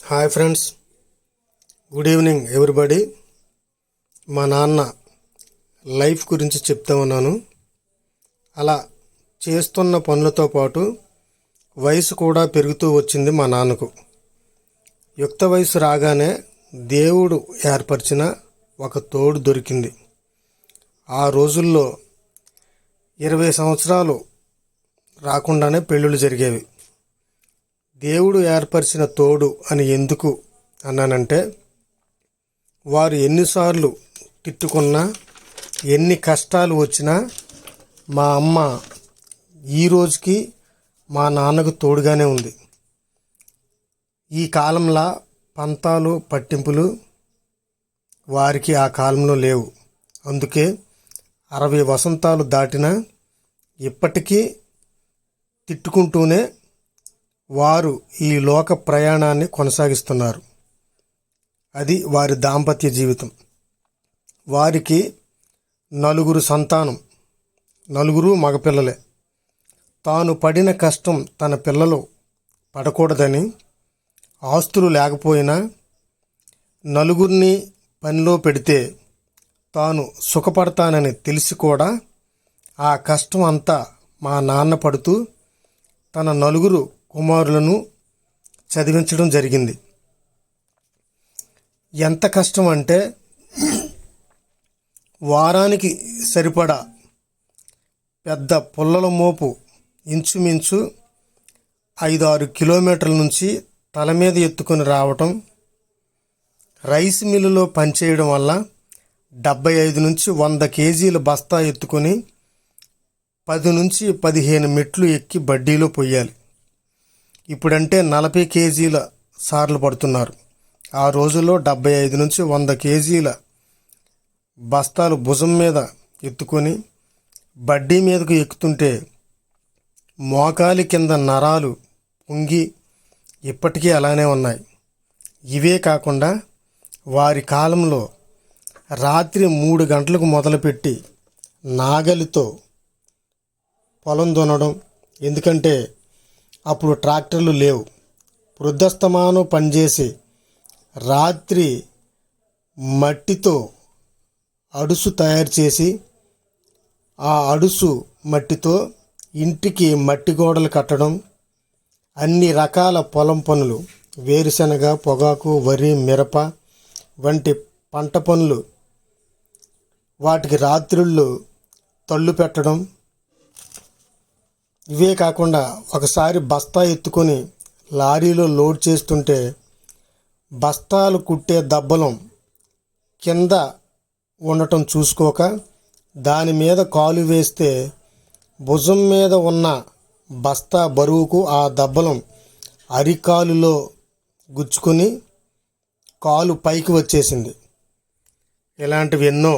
Hi friends, good evening everybody. మా నాన్న life గురించి చెప్తా ఉన్నాను. అలా చేస్తున్న పనులతో పాటు వయసు కూడా పెరుగుతూ వచ్చింది మా నాన్నకు. యుక్త వయసు రాగానే దేవుడు ఏర్పరిచిన ఒక తోడు దొరికింది. ఆ రోజుల్లో 20 సంవత్సరాలు రాకుండానే పెళ్ళిళ్ళు జరిగేవి. దేవుడు ఏర్పరిచిన తోడు అని ఎందుకు అన్నానంటే, వారు ఎన్నిసార్లు తిట్టుకున్నా, ఎన్ని కష్టాలు వచ్చినా మా అమ్మ ఈ రోజుకి మా నాన్నకు తోడుగానే ఉంది. ఈ కాలంలో పంతాలు పట్టింపులు వారికి ఆ కాలంలో లేవు. అందుకే 60 వసంతాలు దాటినా ఇప్పటికీ తిట్టుకుంటూనే వారు ఈ లోక ప్రయాణాన్ని కొనసాగిస్తున్నారు. అది వారి దాంపత్య జీవితం. వారికి 4 సంతానం, 4 మగపిల్లలే. తాను పడిన కష్టం తన పిల్లలు పడకూడదని ఆస్తులు లేకపోయినా 4 పనిలో పెడితే తాను సుఖపడతానని తెలిసి కూడా ఆ కష్టం అంతా మా నాన్న పడుతూ తన 4 కుమారులను చదివించడం జరిగింది. ఎంత కష్టం అంటే, వారానికి సరిపడా పెద్ద పుల్లల మోపు ఇంచుమించు 5-6 కిలోమీటర్ల నుంచి తల మీద ఎత్తుకొని రావటం, రైస్ మిల్లులో పనిచేయడం వల్ల 75 నుంచి 100 కేజీల బస్తా ఎత్తుకొని 10 నుంచి 15 మెట్లు ఎక్కి బడ్డీలో పొయ్యాలి. ఇప్పుడంటే 40 కేజీల సార్లు పడుతున్నారు. ఆ రోజుల్లో 75 నుంచి 100 కేజీల బస్తాలు భుజం మీద ఎత్తుకొని బడ్డీ మీదకు ఎక్కుతుంటే మోకాలి కింద నరాలు పొంగి ఇప్పటికీ అలానే ఉన్నాయి. ఇవే కాకుండా వారి కాలంలో రాత్రి 3 గంటలకు మొదలుపెట్టి నాగలితో పొలం దున్నడం. ఎందుకంటే అప్పుడు ట్రాక్టర్లు లేవు. వృద్ధస్తమానం పనిచేసి రాత్రి మట్టితో అడుసు తయారు చేసి ఆ అడుసు మట్టితో ఇంటికి మట్టి గోడలు కట్టడం, అన్ని రకాల పొలం పనులు, వేరుశనగ, పొగాకు, వరి, మిరప వంటి పంట పనులు, వాటికి రాత్రుళ్ళు తళ్ళు పెట్టడం. ఇవే కాకుండా ఒకసారి బస్తా ఎత్తుకొని లారీలో లోడ్ చేస్తుంటే బస్తాలు కుట్టే దబ్బలం కింద ఉండటం చూసుకోక దాని మీద కాలు వేస్తే భుజం మీద ఉన్న బస్తా బరువుకు ఆ దబ్బలం అరికాలులో గుచ్చుకొని కాలు పైకి వచ్చేసింది. ఇలాంటివి ఎన్నో